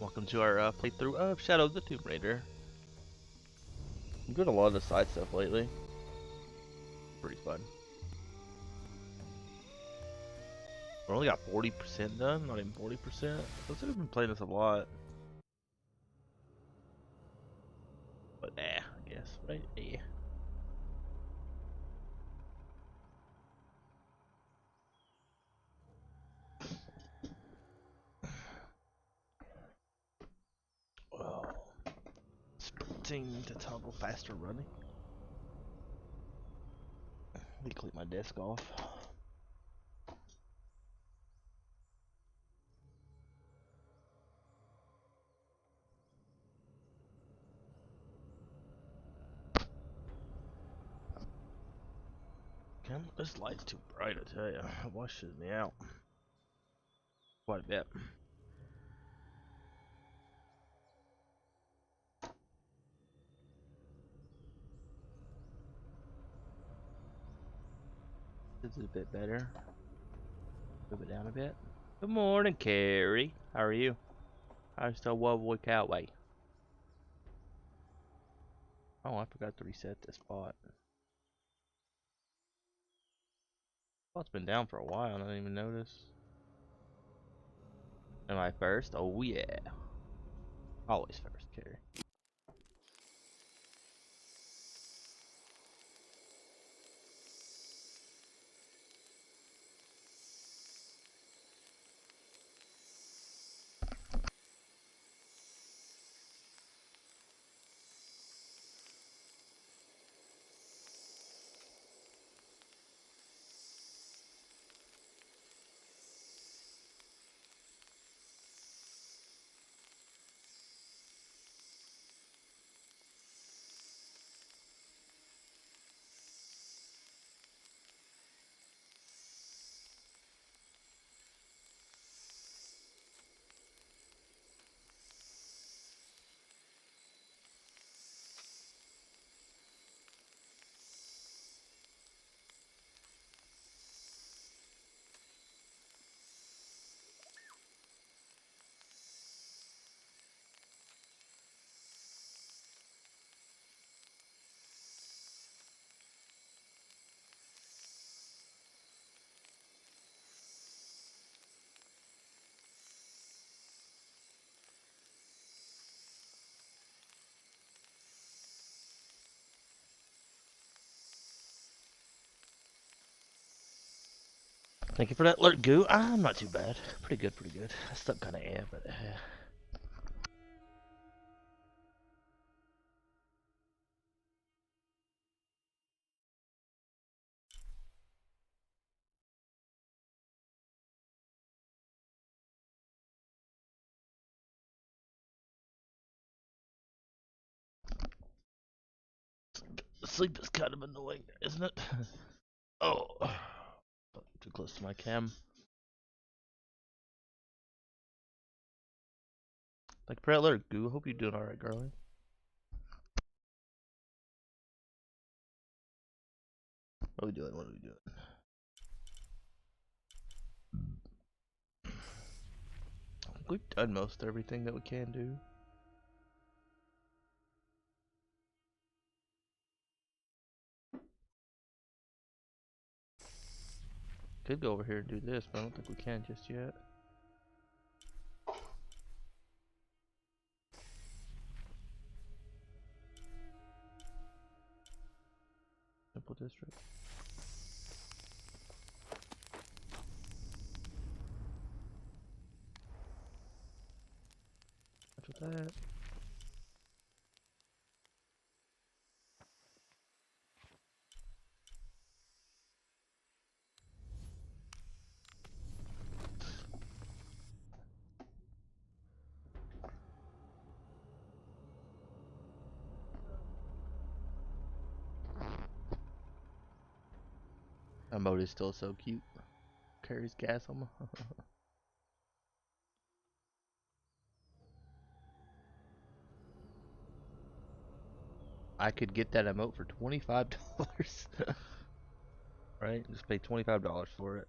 Welcome to our playthrough of Shadow of the Tomb Raider. I'm doing a lot of the side stuff lately. Pretty fun. We only got 40% done, not even 40%. Looks like we've been playing this a lot. But I guess, right? Yeah. Well, sprinting to toggle faster running. Let me clean my desk off. This light's too bright, I tell ya. It washes me out quite a bit. This is a bit better. Move it down a bit. Good morning, Carrie. How are you? How's the Wobbly Cowboy? Oh, I forgot to reset this spot. Oh, it's been down for a while. I didn't even notice. Am I first? Oh yeah. Always first, Carrie. Thank you for that alert, Goo. I'm not too bad. Pretty good, pretty good. I slept kind of but sleep is kind of annoying, isn't it? Oh, too close to my cam. Thank you for that alert, Goo. Hope you're doing all right, girlie. What are we doing? What are we doing? I think we've done most everything that we can do. Could go over here and do this, but I don't think we can just yet. Simple district. Watch with that. That mode is still so cute. Carries gas on my I could get that emote for $25. Right? Just pay $25 for it.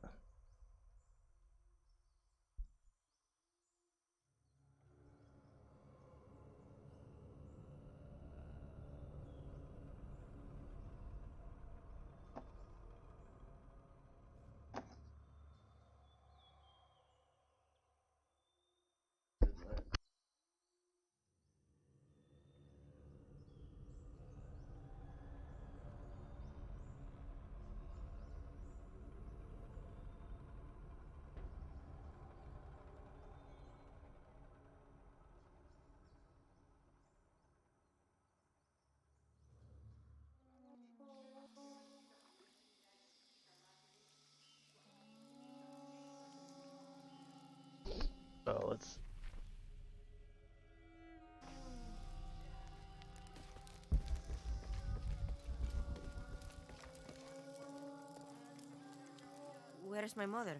Where's my mother?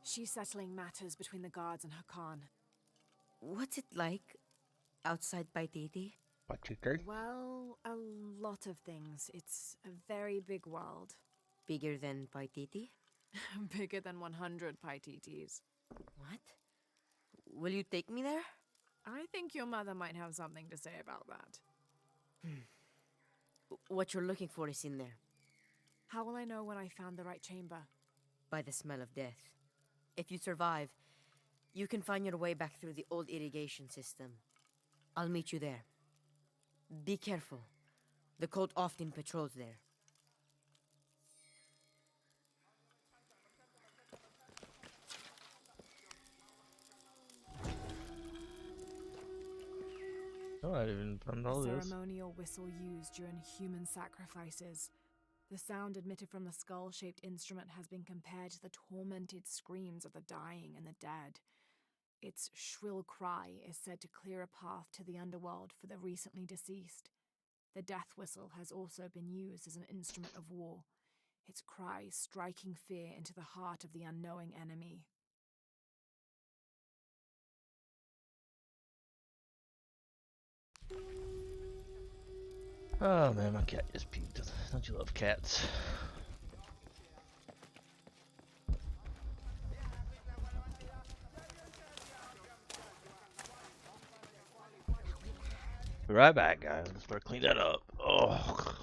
She's settling matters between the guards and her Khan. What's it like outside Paititi? Pachikai? Well, a lot of things. It's a very big world. Bigger than Paititi? Bigger than 100 Paititis. What? Will you take me there? I think your mother might have something to say about that. What you're looking for is in there, How will I know when I found the right chamber? by the smell of death. If you survive, you can find your way back through the old irrigation system. I'll meet you there. Be careful. The cult often patrols there. Oh, I didn't even found all A this. ceremonial whistle used during human sacrifices. The sound emitted from the skull-shaped instrument has been compared to the tormented screams of the dying and the dead. Its shrill cry is said to clear a path to the underworld for the recently deceased. The death whistle has also been used as an instrument of war, its cry striking fear into the heart of the unknowing enemy. Oh man, my cat just peed. Don't you love cats? Be right back, guys. Let's start clean that up. Oh.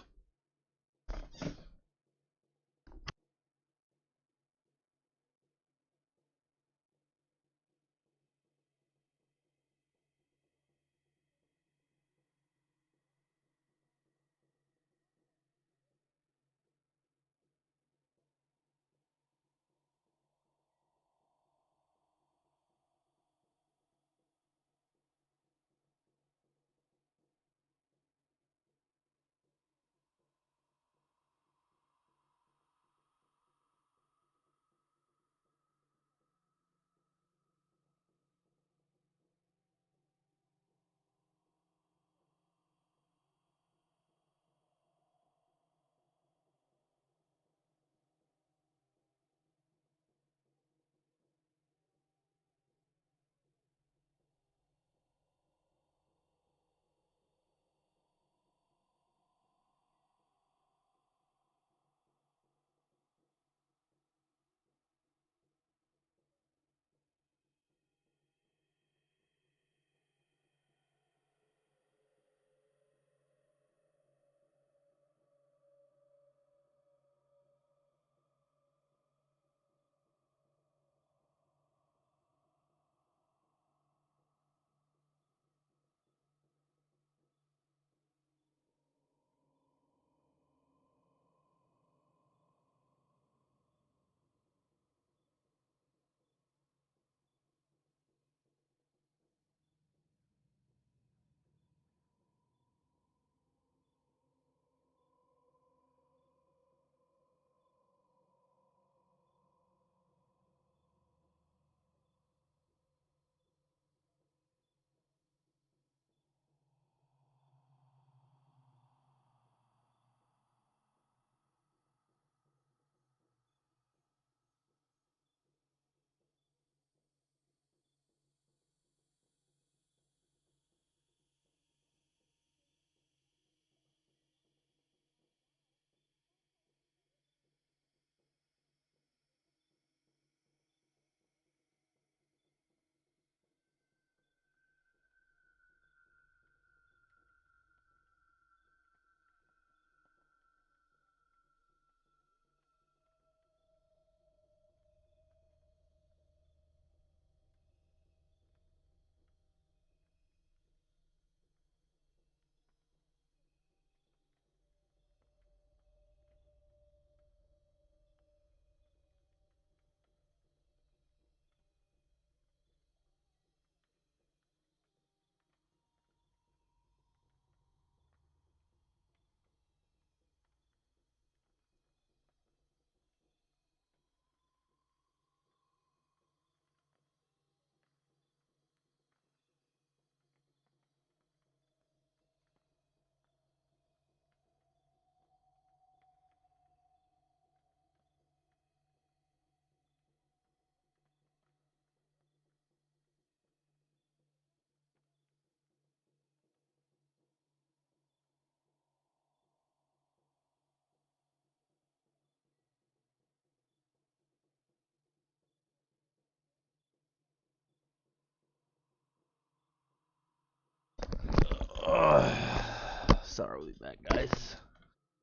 Sorry, we'll be back, guys.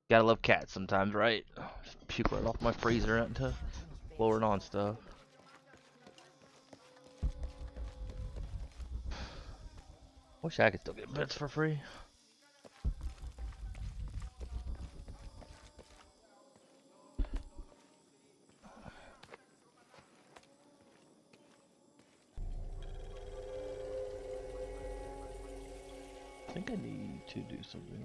Gotta love cats sometimes, right? Just puke right off my freezer into lowering on stuff. Wish I could still get bits for free. I think I need to do something.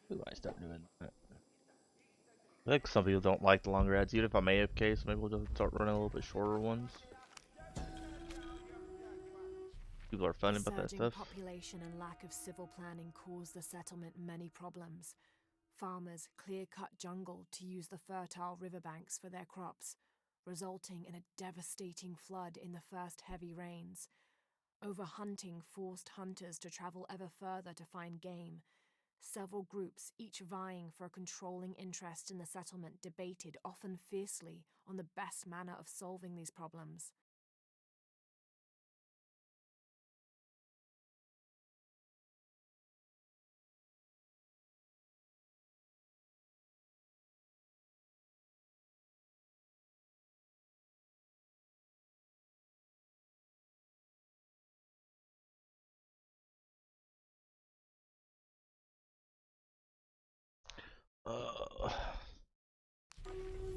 We might start doing that. I think some people don't like the longer ads, even if I'm AFK, so maybe we'll just start running a little bit shorter ones. People are fun about that Surging stuff. population and lack of civil planning cause the settlement many problems. Farmers clear-cut jungle to use the fertile riverbanks for their crops, resulting in a devastating flood in the first heavy rains. Overhunting forced hunters to travel ever further to find game. Several groups, each vying for a controlling interest in the settlement, debated, often fiercely, on the best manner of solving these problems.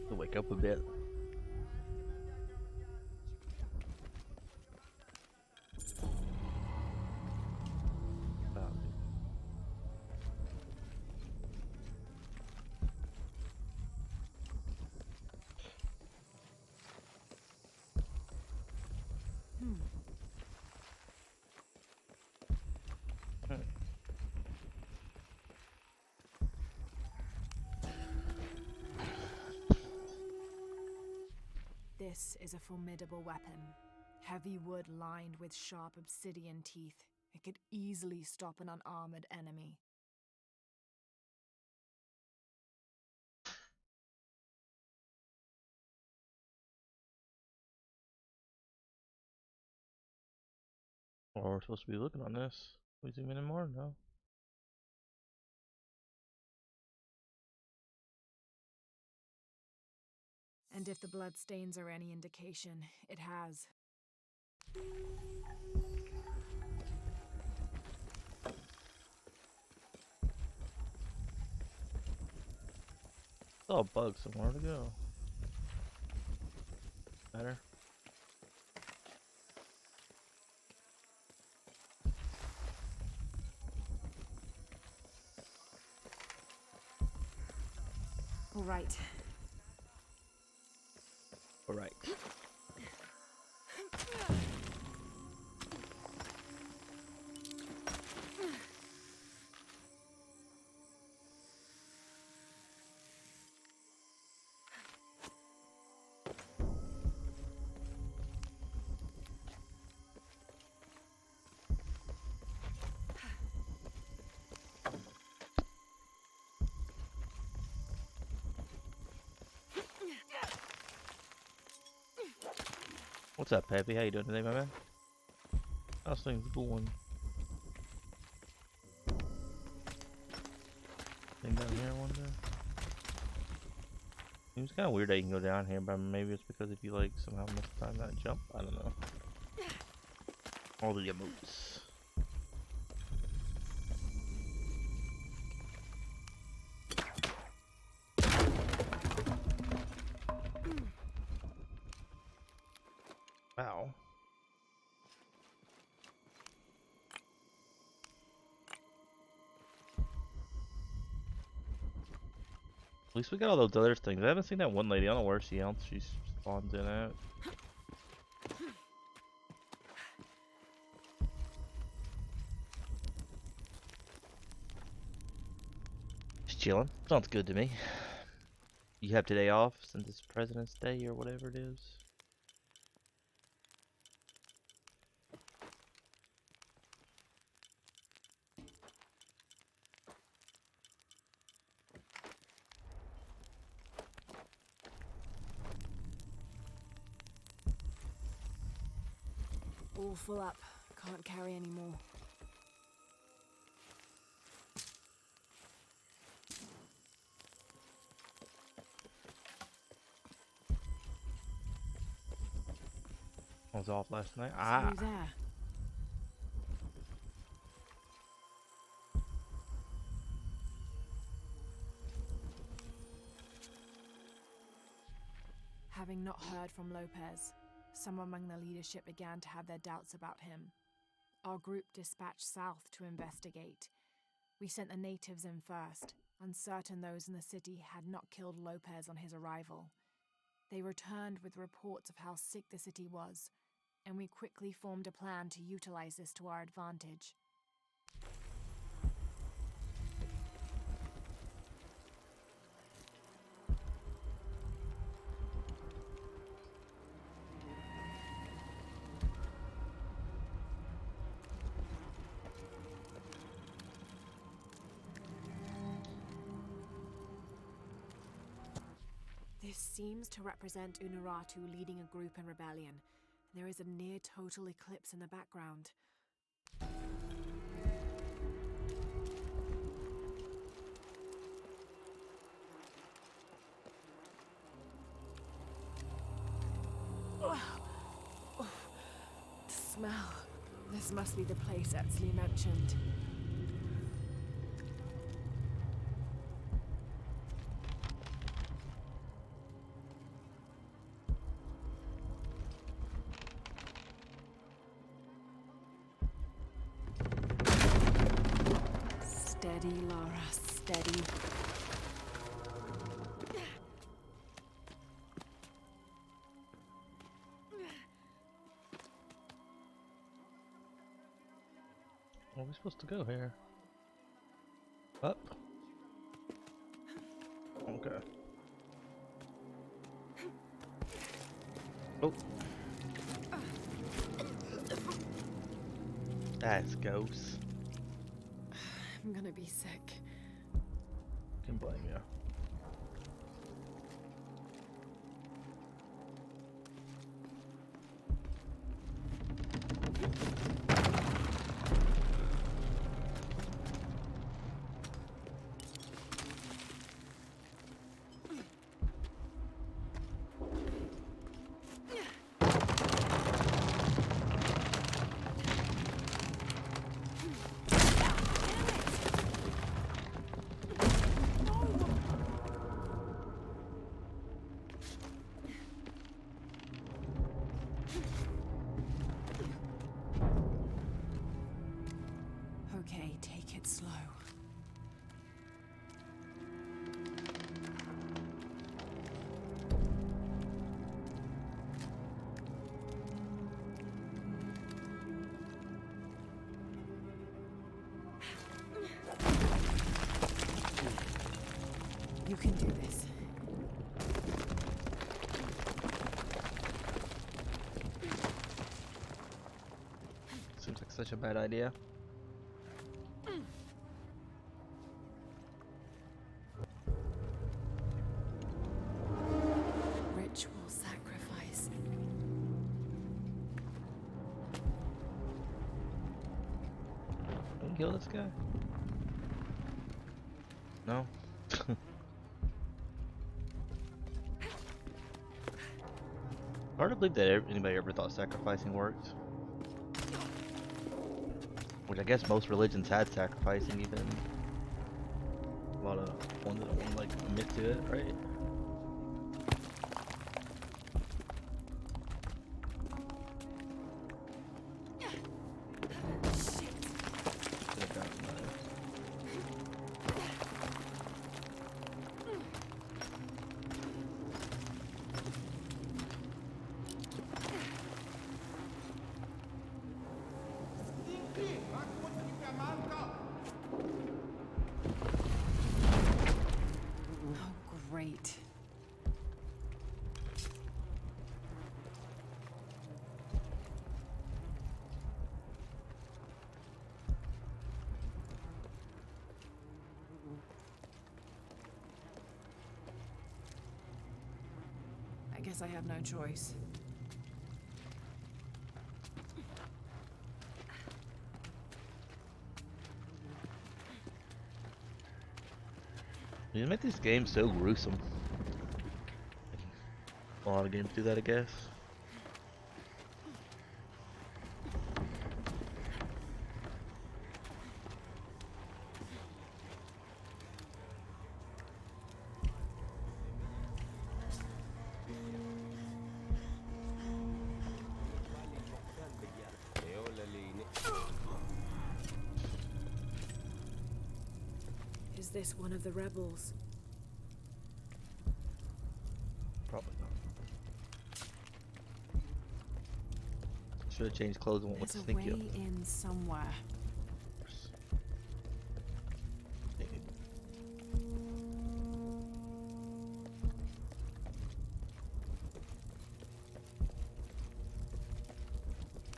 To wake up a bit. This is a formidable weapon. Heavy wood lined with sharp obsidian teeth. It could easily stop an unarmored enemy. Or we're supposed to be looking on this. We zoom in more? No. And if the bloodstains are any indication, it has. Saw a bug somewhere to go. Better. All right. Alright. What's up, Peppy? How you doing today, my man? How's things going? Thing down here, I wonder. Seems kind of weird that you can go down here, but maybe it's because if you like somehow mistime that jump. I don't know. All the emotes. Wow. At least we got all those other things. I haven't seen that one lady. I don't know where she else she spawns in at. Just chilling. Sounds good to me. You have today off since it's President's Day or whatever it is? All full up. Can't carry any more. I was off last night. Through there. Having not heard from Lopez, some among the leadership began to have their doubts about him. Our group dispatched south to investigate. We sent the natives in first, uncertain those in the city had not killed Lopez on his arrival. They returned with reports of how sick the city was, and we quickly formed a plan to utilize this to our advantage. This seems to represent Unuratu leading a group in rebellion. There is a near total eclipse in the background. The smell. This must be the place Etzli mentioned. Steady, Lara, steady. Where are we supposed to go here? Up? Okay. Oh. That's ghosts. I'm gonna be sick. Can blame you. Okay, take it slow. You can do this. Seems like such a bad idea. Ritual sacrifice. Can we kill this guy? No? Hard to believe that anybody ever thought sacrificing worked. Which I guess most religions had sacrificing, even. A lot of ones that don't want to like admit to it, right? Could've gotten that. Great. I guess I have no choice. You make these games so gruesome. A lot of games do that, I guess. Is this one of the rebels? Probably not. Should have changed clothes and went with There's the a way sneaky. in somewhere.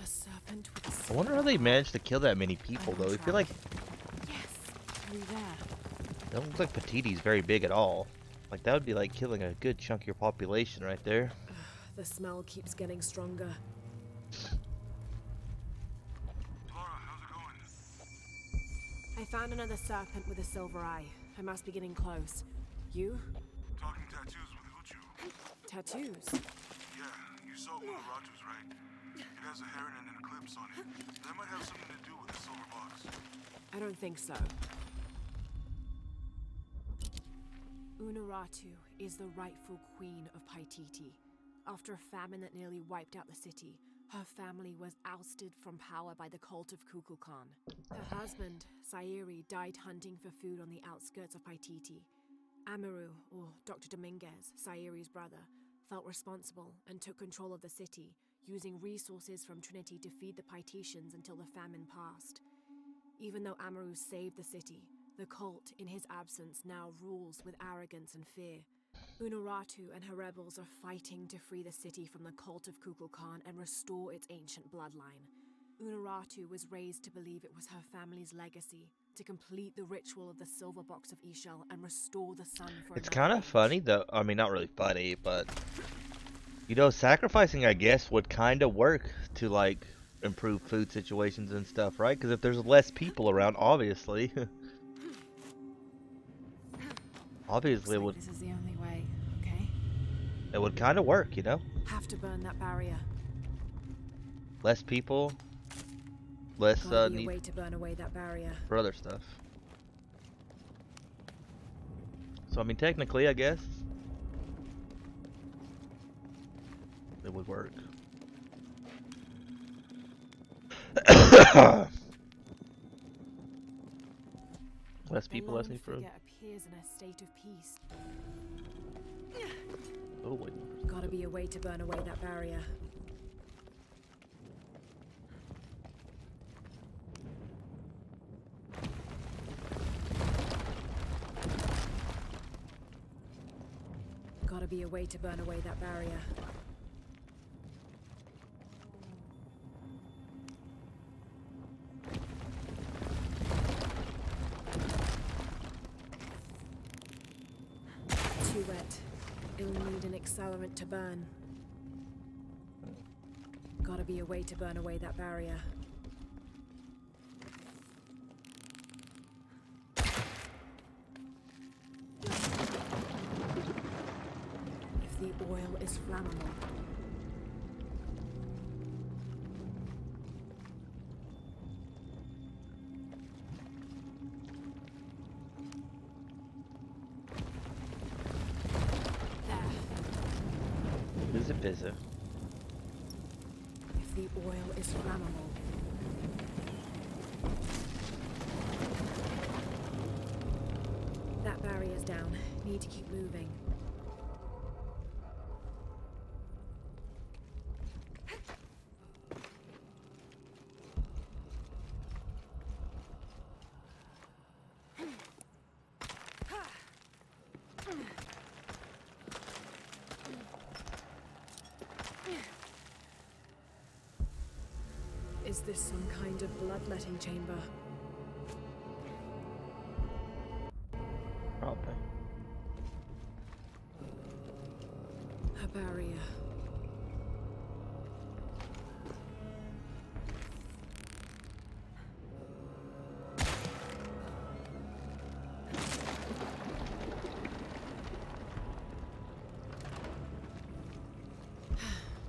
A serpent with a I wonder how they managed to kill that many people, though. I feel like Yes, through there. it don't look like Petiti's very big at all. Like, that would be like killing a good chunk of your population right there. The smell keeps getting stronger. Laura, how's it going? I found another serpent with a silver eye. I must be getting close. You? Talking tattoos with Uchu. Tattoos? Yeah, you saw Unaratu's, right? It has a heron and an eclipse on it. That might have something to do with the silver box. I don't think so. Unaratu is the rightful queen of Paititi. After a famine that nearly wiped out the city, her family was ousted from power by the cult of Kukulkan. Her husband, Sairi, died hunting for food on the outskirts of Paititi. Amaru, or Dr. Dominguez, Sairi's brother, felt responsible and took control of the city, using resources from Trinity to feed the Paititians until the famine passed. Even though Amaru saved the city, the cult, in his absence, now rules with arrogance and fear. Unaratu and her rebels are fighting to free the city from the cult of Kukulkan and restore its ancient bloodline. Unaratu was raised to believe it was her family's legacy, to complete the ritual of the silver box of Ishel and restore the sun for It's another kind of age. funny, though. I mean, not really funny, but you know, sacrificing, I guess, would kind of work to like improve food situations and stuff, right? Because if there's less people around, obviously, obviously Looks like this is the only way, okay? it would kind of work, you know? Have to burn that barrier. Less people, less Gotta be a need way to burn away that barrier. for other stuff. So I mean, technically, I guess it would work. Less The people, less lone need for. figure appears in a state of peace. Oh wait. Gotta be a way to burn away that barrier. Gotta be a way to burn away that barrier. Too wet. It'll need an accelerant to burn. Gotta be a way to burn away that barrier. If the oil is flammable. Busy, busy. If the oil is flammable. That barrier's down. Need to keep moving. Is this some kind of bloodletting chamber? Probably. A barrier.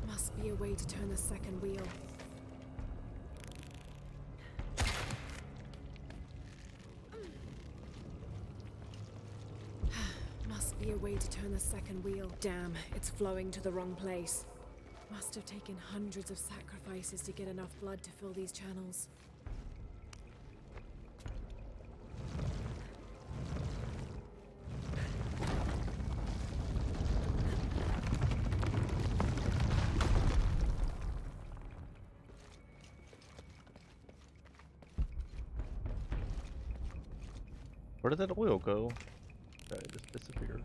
Must be a way to turn the second wheel. Must be a way to turn the second wheel. Damn, it's flowing to the wrong place. Must have taken hundreds of sacrifices to get enough blood to fill these channels. Where did that oil go? It just disappeared.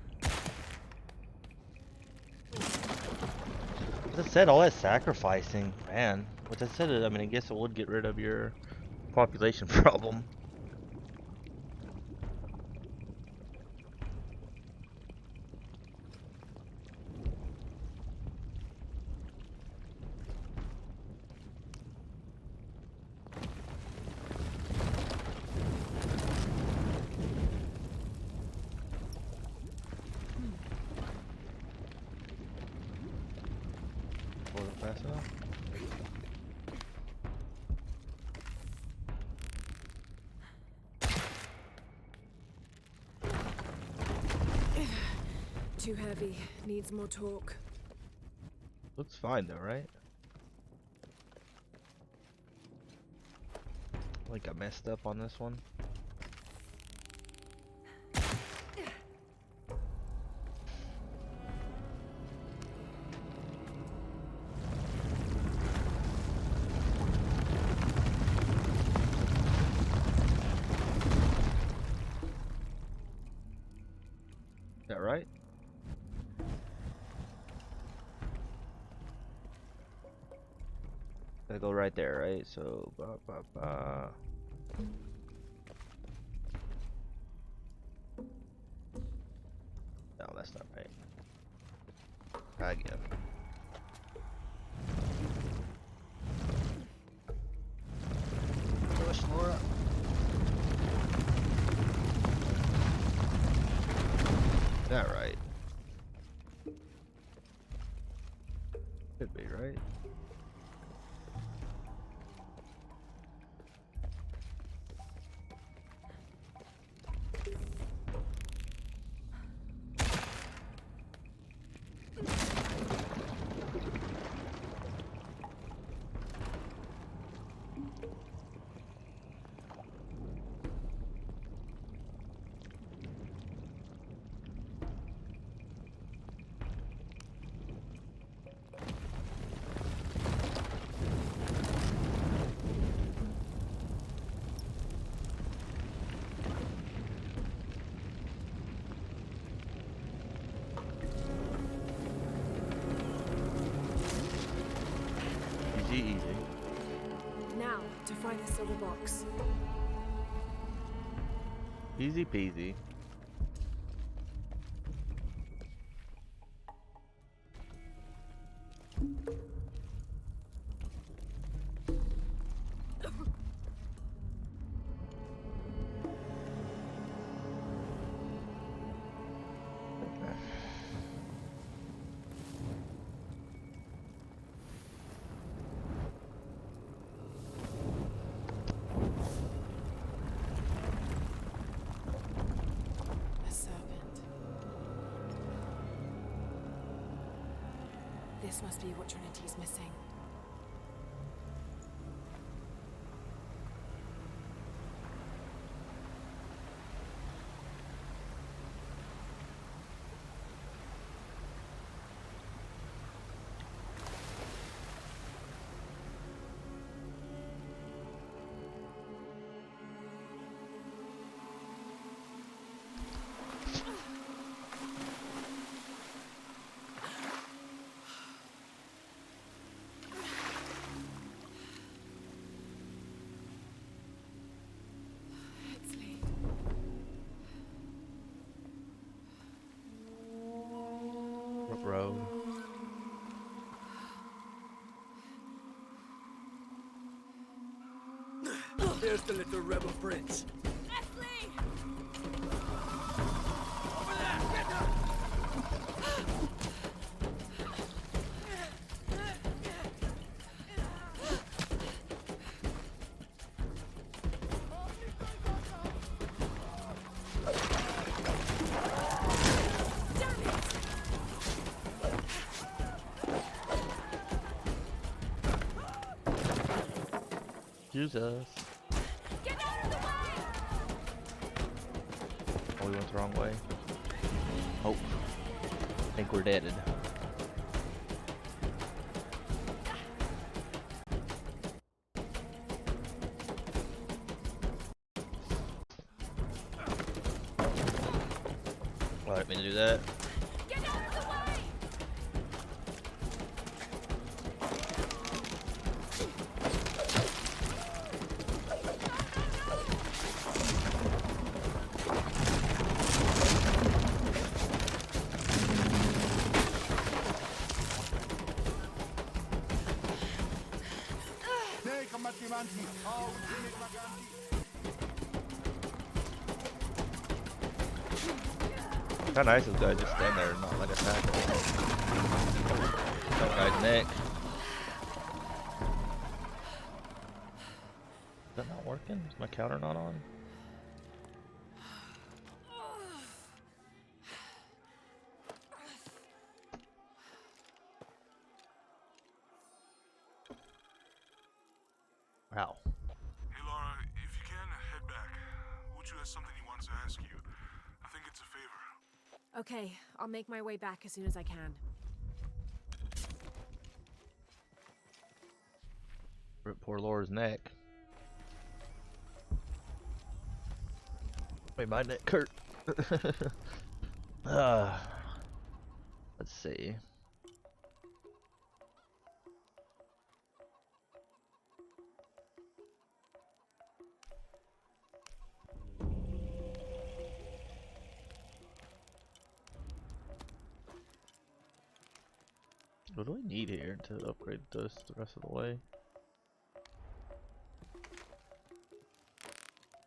As I said, all that sacrificing, man. Which I said, I mean, I guess it would get rid of your population problem. Fast enough? Too heavy. Needs more torque. Looks fine though, right? Like I messed up on this one. Is that right? Gotta go right there, right? So, no, that's not right. Try again. Push, Laura. Is that right? Could be, right? Easy. Now, to find the silver box. Easy peasy. A serpent. This must be what Trinity's missing. There's the little rebel prince. Leslie! Over there! Get her! Jesus. Get out of the way! Oh, we went the wrong way. Oh. I think we're deaded. Well, I didn't mean to do that. Get out of the way! How nice of this guy just stand there and not like attack. That guy's neck. Is that not working? Is my counter not on? Wow. Hey, Laura, if you can, head back. Uchu has something he wants to ask you. I think it's a favor. Okay, I'll make my way back as soon as I can. Rip poor Laura's neck. Wait, my neck hurt. Let's see. What do we need here to upgrade this the rest of the way?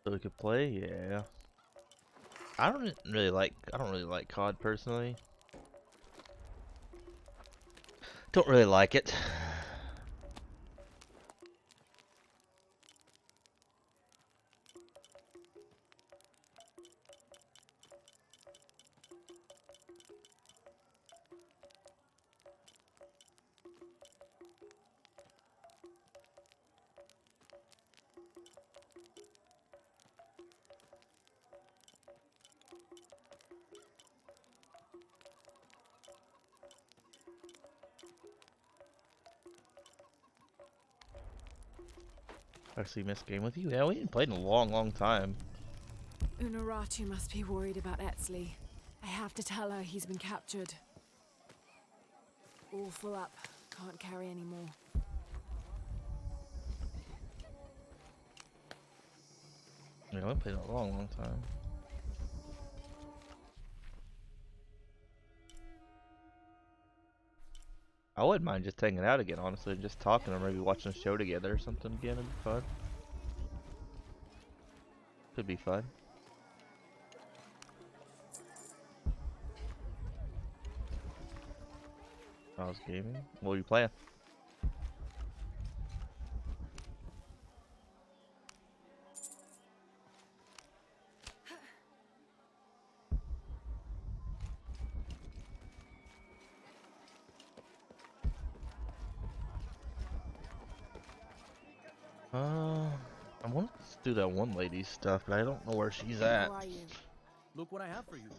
So we could play, yeah. I don't really like COD personally. Don't really like it. Actually missed game with you? Yeah, we hadn't played in a long time. Unuratu must be worried about Etzli. I have to tell her he's been captured. All full up. Can't carry anymore. Yeah, we haven't played in a long time. I wouldn't mind just hanging out again, honestly, and just talking or maybe watching a show together or something again. It'd be fun. Could be fun. I was gaming. What were you playing? I want to do that one lady's stuff, but I don't know where she's at. Who are you? Look what I have for you.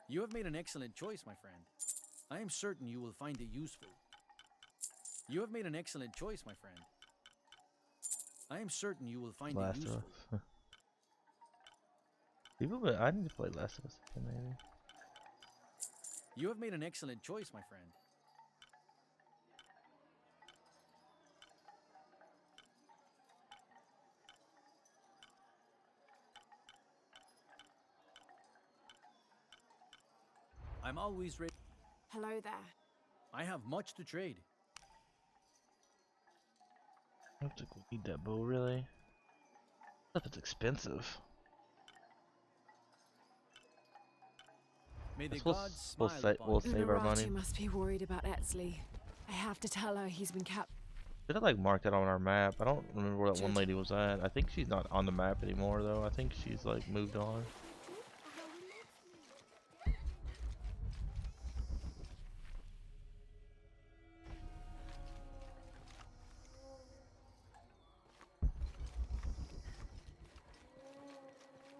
You have made an excellent choice, my friend. I am certain you will find it useful. You have made an excellent choice, my friend. I am certain you will find it Last of useful. Us. I need to play Last of Us again, maybe. You have made an excellent choice, my friend. I'm always ready. Hello there. I have much to trade. I have to go need that bow, really? Stuff is expensive. May the Guess we'll, gods we'll, smile sa upon we'll you. save our money. Unuratu must be worried about Etzli. I have to tell her he's been kept. Should have like marked that on our map. I don't remember where that one lady was at. I think she's not on the map anymore though. I think she's like moved on. I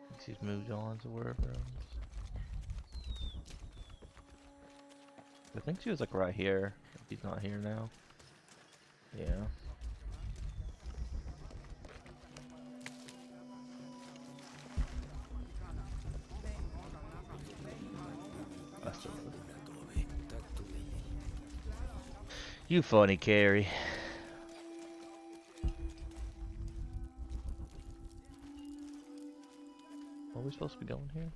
think she's moved on to wherever else. I think she was like right here. If she's not here now. Yeah. You funny, Carrie. Are we supposed to be going here?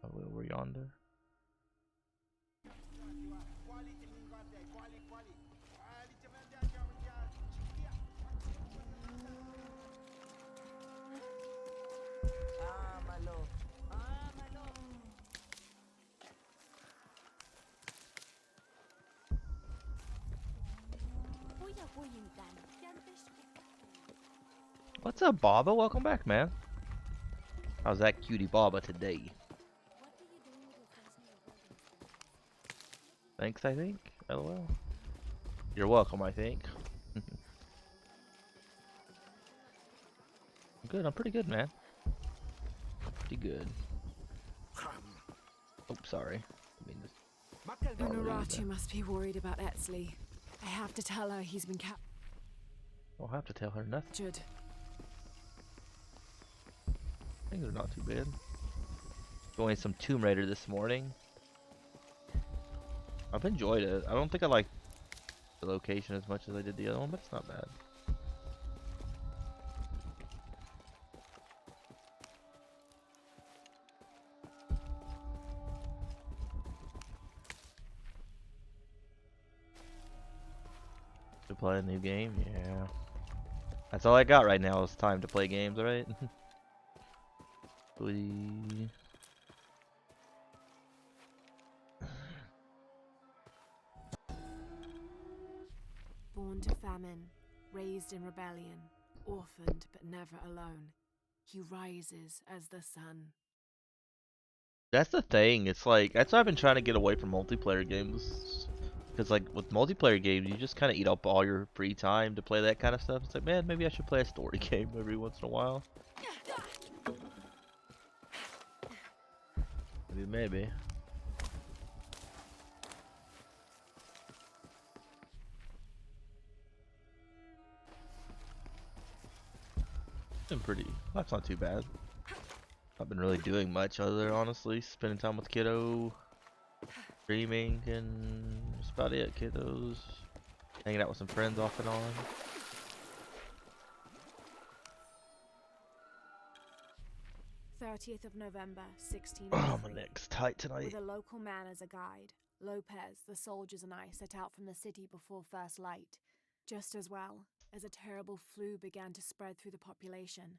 Oh, we're yonder. What's up, Baba? Welcome back, man. How's that cutie Baba today? Thanks, I think. LOL. You're welcome, I think. I'm good. I'm pretty good, man. Pretty good. Oh, sorry. I mean, Unuratu must be worried about Etzli. I have to tell her he's been captured. I'll have to tell her nothing. Things are not too bad. Going some Tomb Raider this morning. I've enjoyed it. I don't think I like the location as much as I did the other one, but it's not bad. To play a new game? Yeah. That's all I got right now is time to play games, alright? Born to famine, raised in rebellion, orphaned but never alone, he rises as the sun. That's the thing. It's like that's why I've been trying to get away from multiplayer games. Because like with multiplayer games, you just kind of eat up all your free time to play that kind of stuff. It's like, man, maybe I should play a story game every once in a while. Maybe. Been pretty. That's not too bad. I've been really doing much other, honestly. Spending time with kiddo, streaming, and that's about it. Kiddos, hanging out with some friends off and on. 30th of November, Oh, 1603. my neck's tight tonight. With a local man as a guide, Lopez, the soldiers, and I set out from the city before first light. Just as well, as a terrible flu began to spread through the population,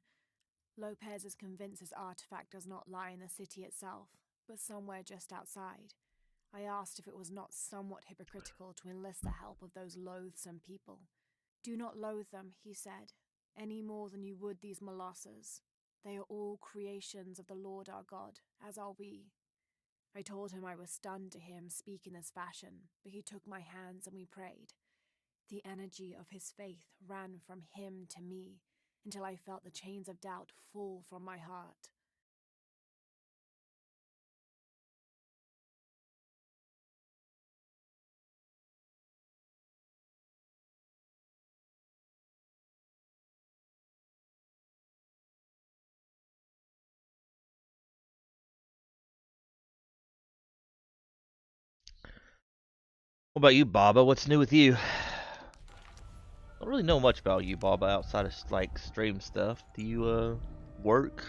Lopez is convinced his artifact does not lie in the city itself, but somewhere just outside. I asked if it was not somewhat hypocritical to enlist the help of those loathsome people. Do not loathe them, he said, any more than you would these Molossers. They are all creations of the Lord our God, as are we. I told him I was stunned to hear him speak in this fashion, but he took my hands and we prayed. The energy of his faith ran from him to me, until I felt the chains of doubt fall from my heart. What about you, Baba? What's new with you? Don't really know much about you, Baba, outside of like stream stuff. Do you work,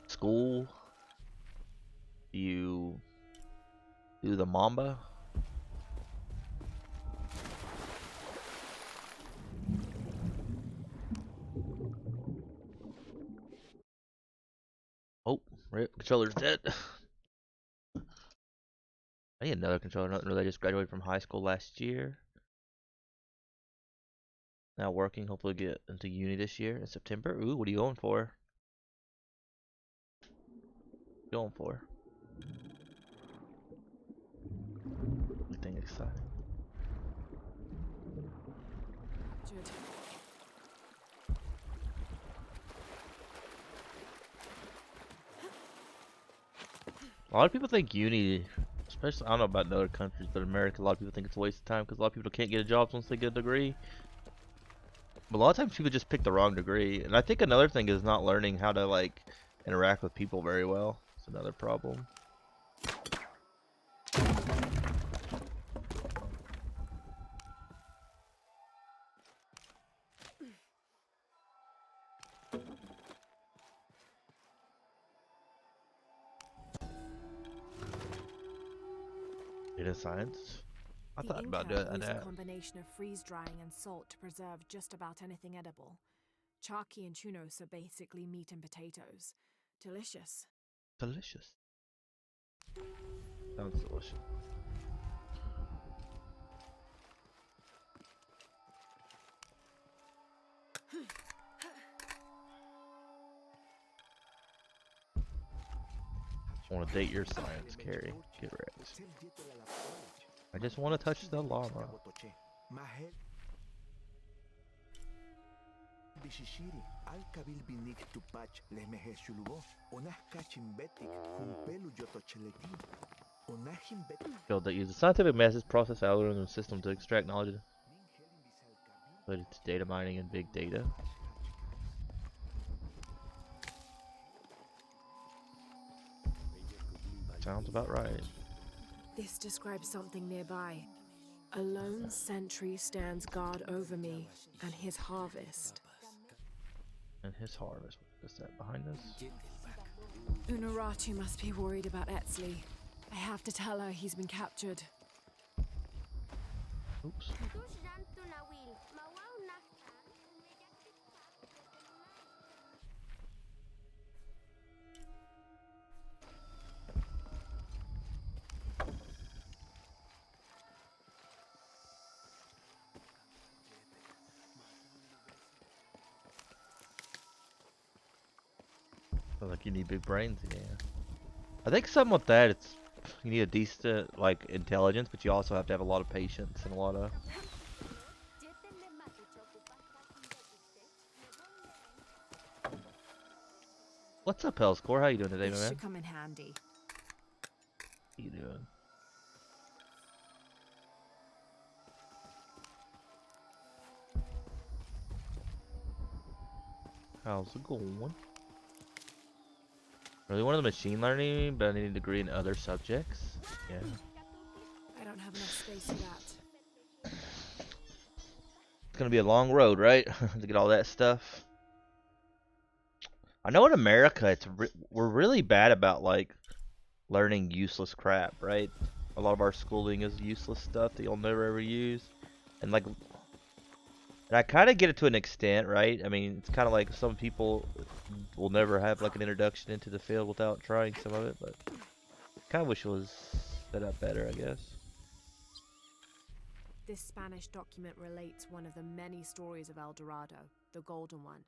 school? Do you Do the Mamba. Oh, rip, controller's dead. I need another controller. Nothing really. I just graduated from high school last year. Now working. Hopefully get into uni this year in September. Ooh, what are you going for? Going for? Anything exciting? Jude. A lot of people think uni, especially I don't know about in other countries, but America, a lot of people think it's a waste of time because a lot of people can't get a job once they get a degree. But a lot of times people just pick the wrong degree, and I think another thing is not learning how to like interact with people very well. It's another problem. Data science. I The thought about Inca doing used a that. combination of freeze drying and salt to preserve just about anything edible. Charqui and chunos are basically meat and potatoes. Delicious. Delicious. Sounds delicious. I want to date your science, Carrie. Get wrecked. I just want to touch the llama. Field that uses scientific methods, process algorithm system to extract knowledge related to data mining and big data. Sounds about right. This describes something nearby. A lone sentry stands guard over me and his harvest. And his harvest. What is that behind us? Unuratu must be worried about Etzli. I have to tell her he's been captured. Oops. Sounds like you need big brains again. I think something with that, it's you need a decent like intelligence, but you also have to have a lot of patience and a lot of. What's up, Hellscore? How you doing today, my This man? should come in handy. How you doing? How's it going? Really wanted the machine learning, but I need a degree in other subjects. Yeah. I don't have enough space for that. It's gonna be a long road, right? To get all that stuff. I know in America, we're really bad about like learning useless crap, right? A lot of our schooling is useless stuff that you'll never ever use, and like, and I kind of get it to an extent, right? I mean, it's kind of like some people will never have like an introduction into the field without trying some of it, but kind of wish it was set up better, I guess. This Spanish document relates one of the many stories of El Dorado, the Golden One.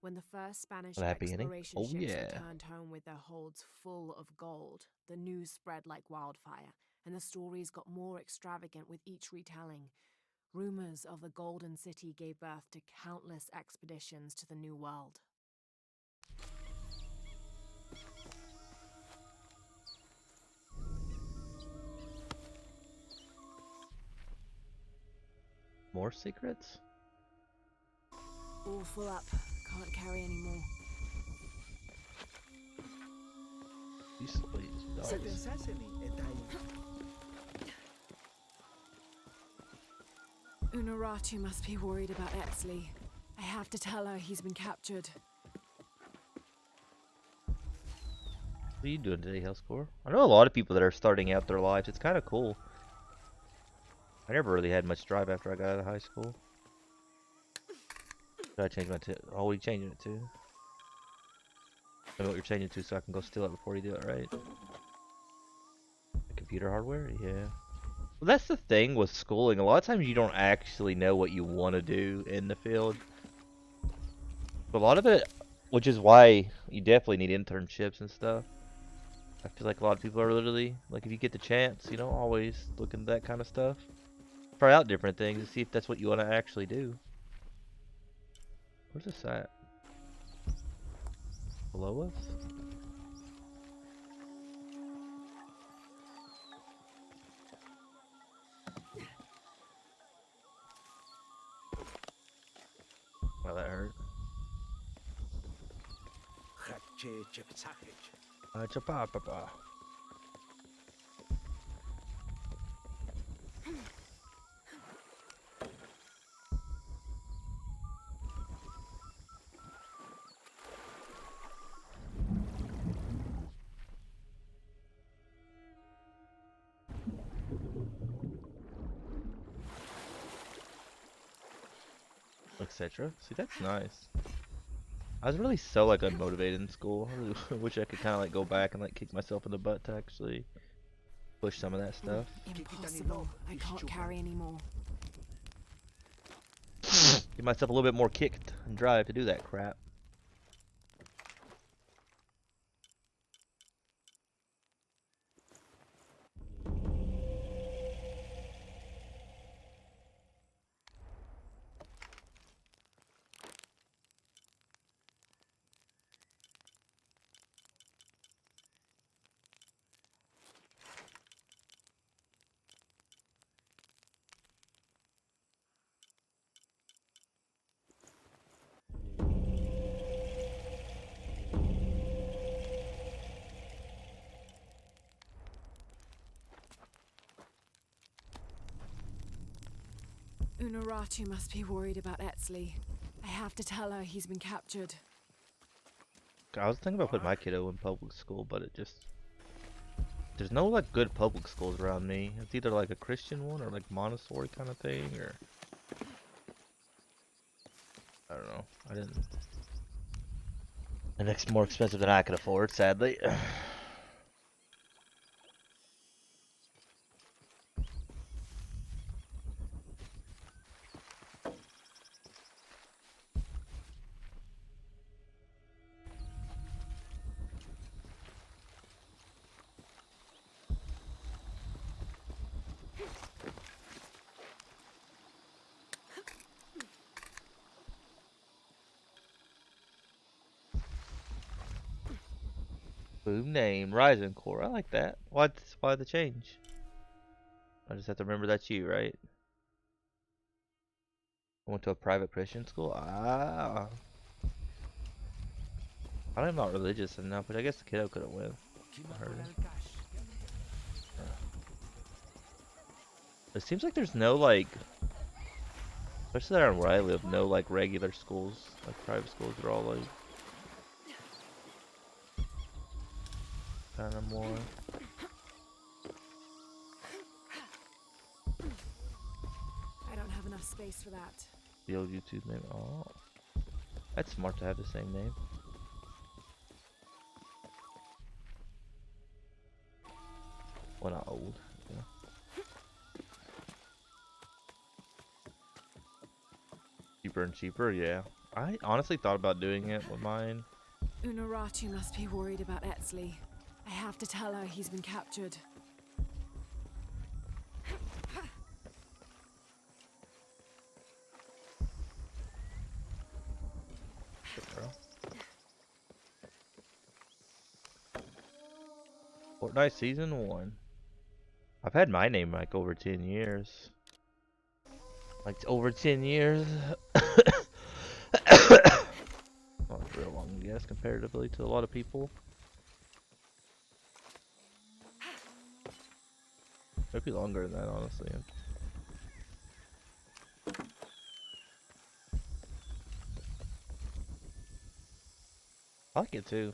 When the first Spanish Well, happy ending? exploration Oh, ships yeah. returned home with their holds full of gold, the news spread like wildfire, and the stories got more extravagant with each retelling. Rumors of the Golden City gave birth to countless expeditions to the New World. More secrets? All full up. Can't carry any more. These dogs. Unuratu must be worried about Etzli. I have to tell her he's been captured. What are you doing today, Hellscore? I know a lot of people that are starting out their lives. It's kind of cool. I never really had much drive after I got out of high school. Should I change my oh, what are you changing it to? Tell me what you're changing to so I can go steal it before you do it, right? Computer hardware? Yeah. Well, that's the thing with schooling. A lot of times you don't actually know what you want to do in the field. But a lot of it, which is why you definitely need internships and stuff. I feel like a lot of people are literally, like if you get the chance, you know, always look into that kind of stuff. Try out different things and see if that's what you want to actually do. Where's this at? Below us? Well, that hurt. Cha-pa-pa-pa. Etc. See, that's nice. I was really so like unmotivated in school. I really wish I could kind of like go back and like kick myself in the butt to actually push some of that stuff. Impossible. I can't carry anymore. Give myself a little bit more kick and drive to do that crap. Unuratu must be worried about Etzli. I have to tell her he's been captured. I was thinking about putting my kiddo in public school, but it just... There's no like good public schools around me. It's either like a Christian one or like Montessori kind of thing, or... I don't know. I didn't... And it's more expensive than I could afford, sadly. Boom name, Rising Core. I like that. Why the change? I just have to remember that's you, right? I went to a private Christian school. Ah. I'm not religious enough, but I guess the kiddo could have went. I heard him. It seems like there's no like, especially around where I live, no like regular schools, like private schools. They're all like kind of more. I don't have enough space for that. The old YouTube name. Oh, that's smart to have the same name. Well, not old. Yeah. Cheaper and cheaper, yeah. I honestly thought about doing it with mine. Unuratu must be worried about Etzli. I have to tell her he's been captured. Fortnite Season 1. I've had my name like over 10 years. Like over 10 years. Not real long, I guess, comparatively to a lot of people. Maybe longer than that, honestly. I like it too.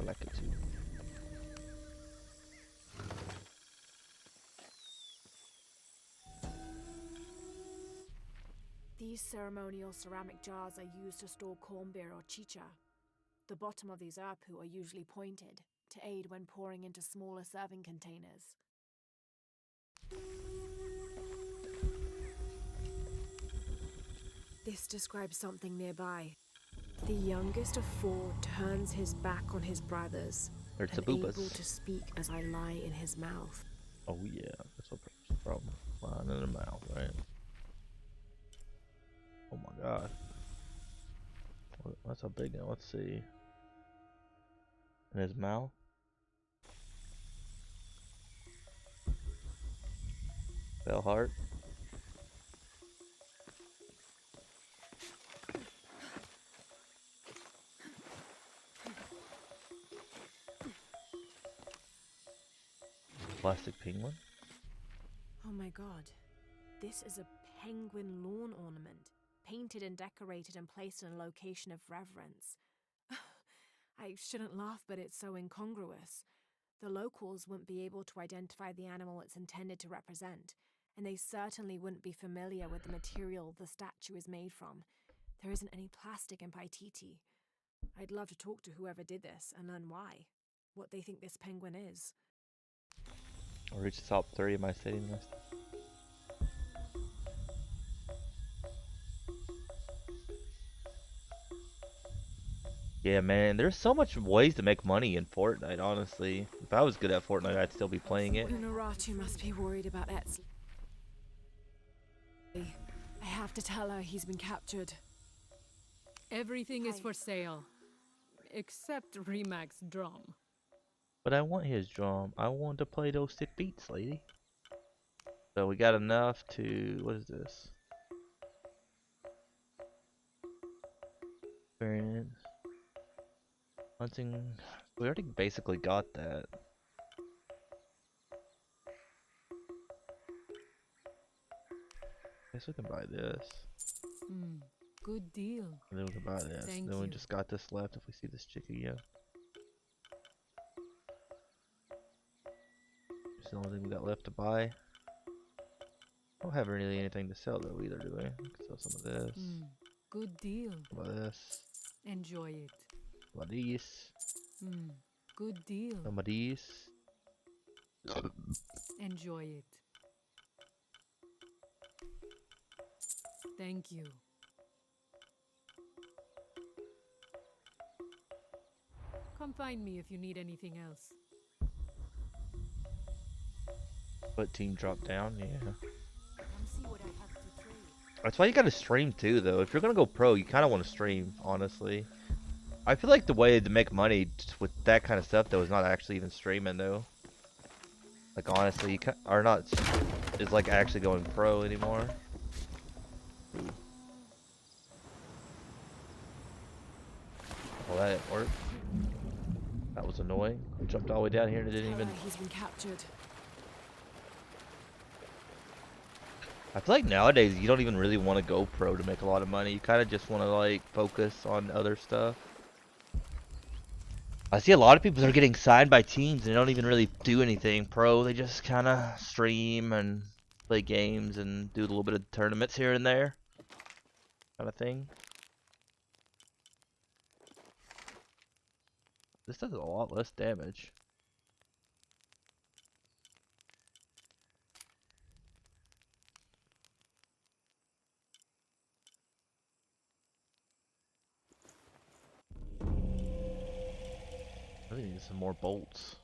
I like it too. These ceremonial ceramic jars are used to store corn beer or chicha. The bottom of these apu are usually pointed to aid when pouring into smaller serving containers. This describes something nearby. The youngest of 4 turns his back on his brothers, There's the unable boobas. to speak as I lie in his mouth. Oh yeah, that's what's the problem. Line in the mouth, right? Oh my god. That's a big one. Let's see. In his mouth. Bell heart. Plastic penguin. Oh my god. This is a penguin lawn ornament, painted and decorated and placed in a location of reverence. I shouldn't laugh, but it's so incongruous. The locals wouldn't be able to identify the animal it's intended to represent, and they certainly wouldn't be familiar with the material the statue is made from. There isn't any plastic in Paititi. I'd love to talk to whoever did this and learn why, what they think this penguin is. I'll reach the top 3 of my city list. Yeah, man, there's so much ways to make money in Fortnite, honestly. If I was good at Fortnite, I'd still be playing it. Unuratu must be worried about Etzli. I have to tell her he's been captured. Everything is for sale, except Remac's drum. But I want his drum. I want to play those sick beats, lady. So we got enough to... What is this? Experience. Hunting. We already basically got that. Guess we can buy this. Good deal. And then we can buy this. Thank Then we you. just got this left if we see this chick again. It's the only thing we got left to buy. I don't have really anything to sell though either, do we? We can sell some of this. Good deal. Some of this. Enjoy it. Some of these. Good deal. Some of these. Enjoy it. Thank you. Come find me if you need anything else. But team drop down, yeah. Come see what I have to trade. That's why you gotta stream too, though. If you're gonna go pro, you kind of want to stream, honestly. I feel like the way to make money with that kind of stuff, though, is not actually even streaming, though. Like, honestly, you are not, is like actually going pro anymore. Well, that didn't work. That was annoying. I jumped all the way down here and it didn't even... He's been captured. I feel like nowadays you don't even really want to go pro to make a lot of money. You kind of just want to like focus on other stuff. I see a lot of people that are getting signed by teams and they don't even really do anything pro. They just kind of stream and play games and do a little bit of tournaments here and there, kind of thing. This does a lot less damage. I think need some more bolts.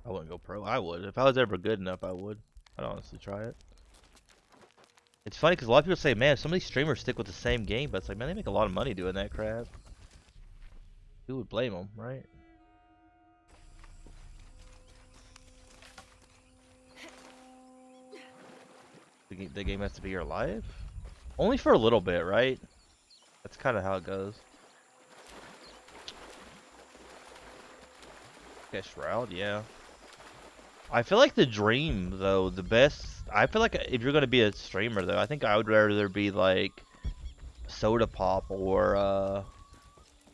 I wouldn't go pro. I would. If I was ever good enough, I would. I'd honestly try it. It's funny because a lot of people say, man, some of these streamers stick with the same game, but it's like, man, they make a lot of money doing that crap. Who would blame them, right? The game has to be your life? Only for a little bit, right? That's kind of how it goes. Okay, Shroud, yeah. I feel like the dream though, the best. I feel like if you're gonna be a streamer though, I think I would rather be like Soda Pop or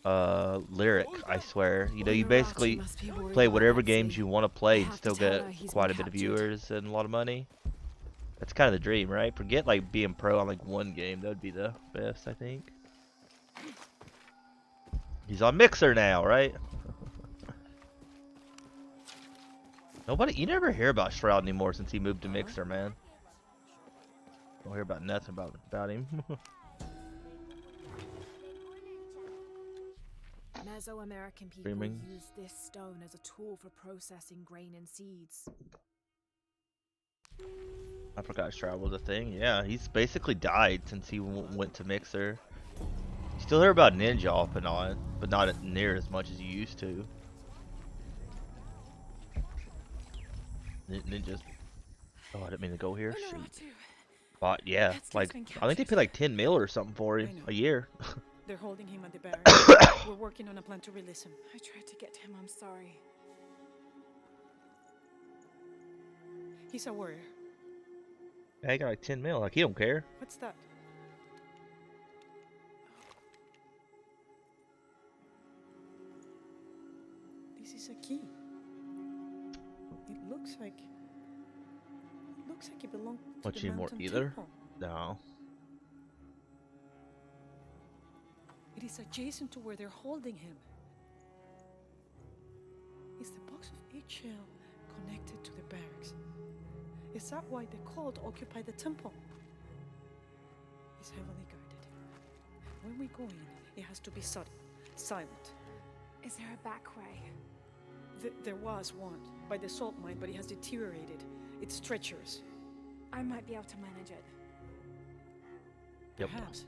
Lyric. I swear, you know, you Honorati basically must be worried play about whatever Etsley. games you want to I play and have to still tell get her he's quite been a bit of captured. viewers and a lot of money. That's kind of the dream, right? Forget like being pro on like one game. That would be the best, I think. He's on Mixer now, right? Nobody, you never hear about Shroud anymore since he moved to Mixer, man. Don't hear about nothing about him. Mesoamerican people Streaming. use this stone as a tool for processing grain and seeds. I forgot Shroud was a thing. Yeah, he's basically died since he went to Mixer. You still hear about Ninja off and on, but not near as much as you used to. Ninja's. Oh, I didn't mean to go here. Shoot. But yeah, Etsley's like been I think they captured. pay like 10 mil or something for him I know. a year. They're holding him at the barracks. We're working on a plan to release him. I tried to get to him, I'm sorry. He's a warrior. Yeah, he got like 10 mil. Like he don't care. What's that? This is a key. It looks like it belonged to What, the you need more mountain either? temple. No. It is adjacent to where they're holding him. Is the box of eggshell connected to the barracks? Is that why the cult occupied the temple? It's heavily guarded. When we go in, it has to be sudden, silent. Is there a back way? There was one by the salt mine, but it has deteriorated. It's treacherous. I might be able to manage it. Yep. Perhaps.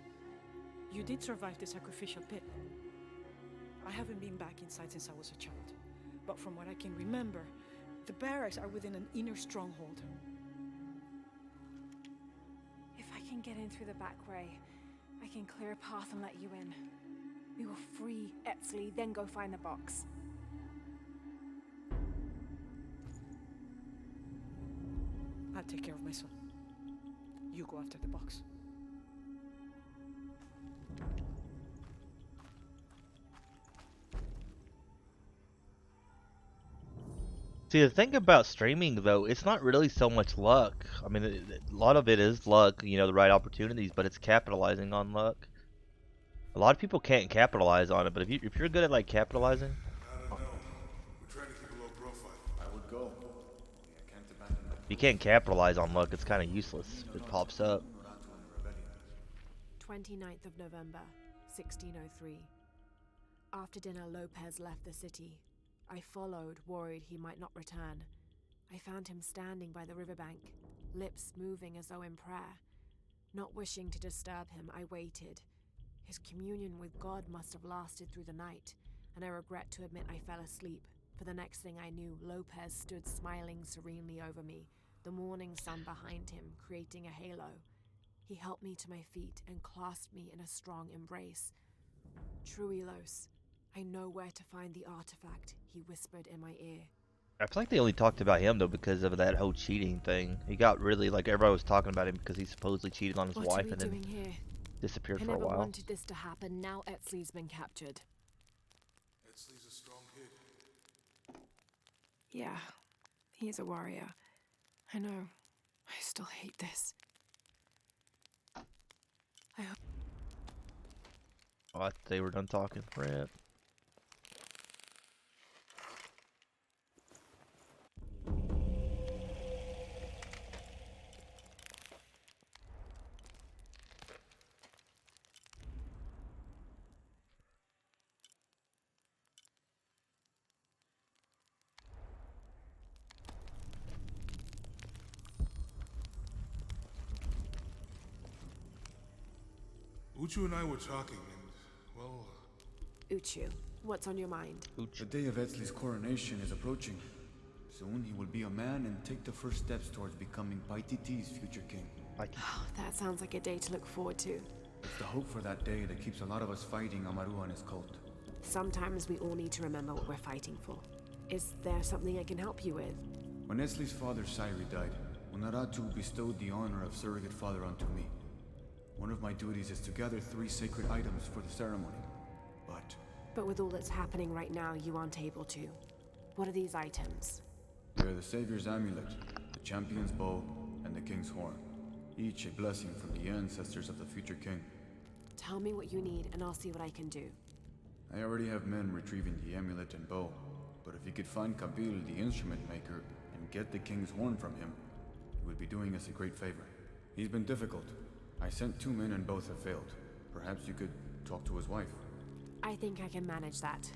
You did survive the sacrificial pit. I haven't been back inside since I was a child. But from what I can remember, the barracks are within an inner stronghold. If I can get in through the back way, I can clear a path and let you in. We will free Etsley, then go find the box. I'll take care of my son. You go after the box. See, the thing about streaming though, it's not really so much luck. I mean, a lot of it is luck, you know, the right opportunities, but it's capitalizing on luck. A lot of people can't capitalize on it, but if you're good at like capitalizing, I don't know. We're trying to keep a low profile. I would go. I can't abandon that. if you can't capitalize on luck, it's kind of useless. It pops up. 29th of November, 1603. After dinner, Lopez left the city. I followed, worried he might not return. I found him standing by the riverbank, lips moving as though in prayer. Not wishing to disturb him, I waited. His communion with God must have lasted through the night, and I regret to admit I fell asleep, for the next thing I knew, Lopez stood smiling serenely over me, the morning sun behind him, creating a halo. He helped me to my feet and clasped me in a strong embrace. Truilos, I know where to find the artifact, he whispered in my ear. I feel like they only talked about him though because of that whole cheating thing. He got really like everybody was talking about him because he supposedly cheated on his What wife are we and then doing here? disappeared I for a never while. wanted this to happen. Now Etsley's been captured. Etsley's a strong kid. Yeah, he's a warrior. I know. I still hate this. I hope. Oh, I thought they were done talking. Rip. Uchu and I were talking, and, well, Uchu, what's on your mind? The day of Etsley's coronation is approaching. Soon he will be a man and take the first steps towards becoming Paititi's future king. Oh, that sounds like a day to look forward to. It's the hope for that day that keeps a lot of us fighting Amaru and his cult. Sometimes we all need to remember what we're fighting for. Is there something I can help you with? When Esley's father Sairi died, Unaratu bestowed the honor of surrogate father onto me. One of my duties is to gather 3 sacred items for the ceremony. But with all that's happening right now, you aren't able to. What are these items? They are the Savior's amulet, the champion's bow, and the king's horn. Each a blessing from the ancestors of the future king. Tell me what you need, and I'll see what I can do. I already have men retrieving the amulet and bow, but if you could find Kabil, the instrument maker, and get the king's horn from him, you would be doing us a great favor. He's been difficult. I sent 2 men and both have failed. Perhaps you could talk to his wife. I think I can manage that.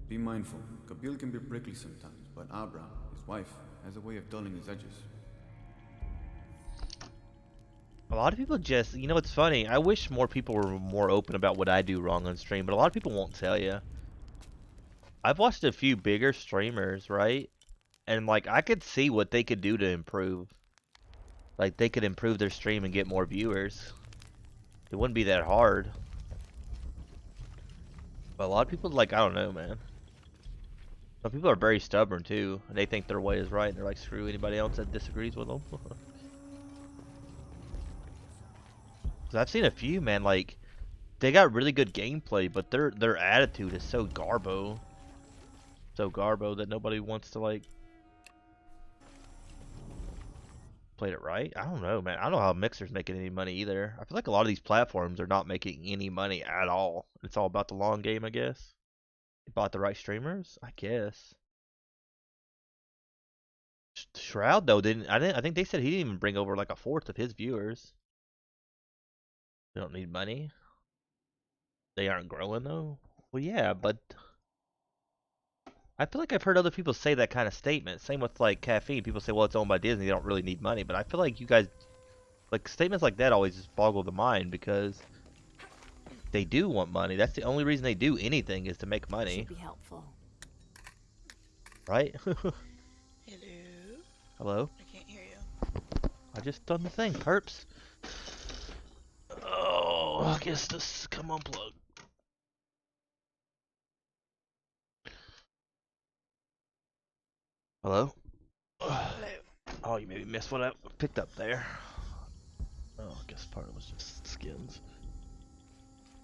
Be mindful. Kabil can be prickly sometimes, but Abra, his wife, has a way of dulling his edges. A lot of people just, you know, it's funny. I wish more people were more open about what I do wrong on stream, but a lot of people won't tell you. I've watched a few bigger streamers, right? And like, I could see what they could do to improve. Like, they could improve their stream and get more viewers. It wouldn't be that hard. But a lot of people, like, I don't know, man. Some people are very stubborn too, and they think their way is right, and they're like, screw anybody else that disagrees with them. Cause I've seen a few, man, like, they got really good gameplay, but their attitude is so garbo that nobody wants to, like, play it right. I don't know, man. I don't know how Mixer's making any money either. I feel like a lot of these platforms are not making any money at all. It's all about the long game, I guess. They bought the right streamers, I guess. Shroud though I think they said he didn't even bring over like 1/4 of his viewers. They don't need money. They aren't growing though. Well, yeah, but I feel like I've heard other people say that kind of statement. Same with like Caffeine. People say, well, it's owned by Disney. They don't really need money. But I feel like you guys, like, statements like that always just boggle the mind because they do want money. That's the only reason they do anything is to make money. Should be helpful. Right? Hello? Hello? I can't hear you. I just done the thing, perps. Oh, I guess this come unplugged. Hello? Hello. Oh, you maybe missed what I picked up there. Oh, I guess part of it was just skins.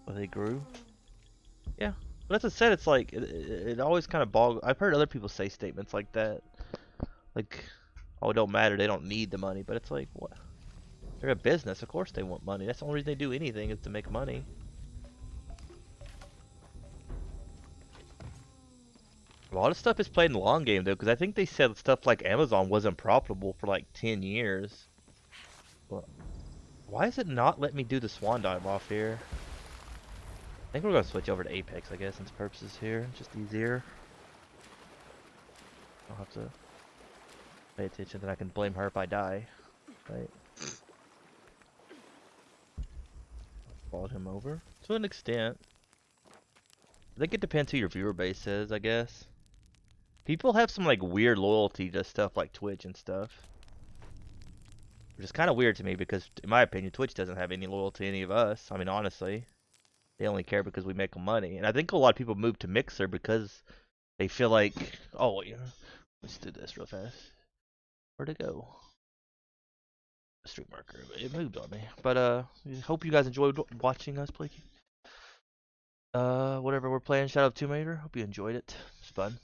But they grew. Yeah. But as I said, it's like, it always kind of boggles. I've heard other people say statements like that. Like, oh, it don't matter, they don't need the money. But it's like, what? They're a business, of course they want money. That's the only reason they do anything is to make money. A lot of stuff is played in the long game though, because I think they said stuff like Amazon wasn't profitable for like 10 years. But why is it not letting me do the swan dive off here? I think we're going to switch over to Apex, I guess, since Purpose is here. It's just easier. I'll have to pay attention, then I can blame her if I die. Right? Followed him over. To an extent. I think it depends who your viewer base is, I guess. People have some like weird loyalty to stuff like Twitch and stuff. Which is kind of weird to me because, in my opinion, Twitch doesn't have any loyalty to any of us. I mean, honestly. They only care because we make them money. And I think a lot of people move to Mixer because they feel like, oh, yeah, let's do this real fast. Where'd it go? Street marker. It moved on me. But, hope you guys enjoyed watching us play. Whatever we're playing, shout out to Tomb Raider. Hope you enjoyed it. It's fun.